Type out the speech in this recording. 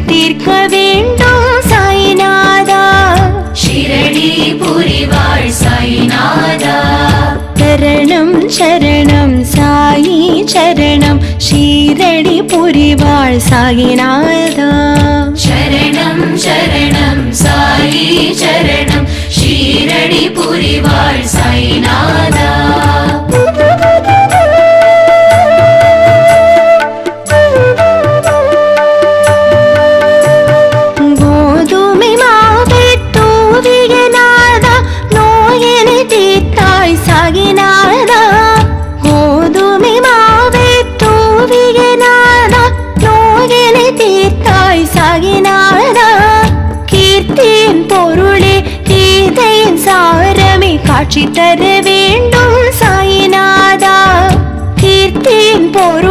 தீர்க்க வேண்டும் சாய்நாதா. ஷிரடி புரிவாள் சாய்நாதா. சரணம் சரணம் சாயி சரணம் ஷீரடி புரிவாள் சாயிநாதா. சரணம் சரணம் சாயி சரணம் ஷீரடி புரிவாள் சாய்நாதா. கோதுமை மாவை தூவிய நாதா நோயினை தீர்த்தாய் சாயிநாதா. கோதுமை மாவை தூவிய நாதா நோயினை தீர்த்தாய் சாயிநாதா. கீர்த்தியின் பொருளே கீதையின் சாரமே காட்சி தர வேண்டும் சாயிநாதா. கீர்த்தியின் பொருள்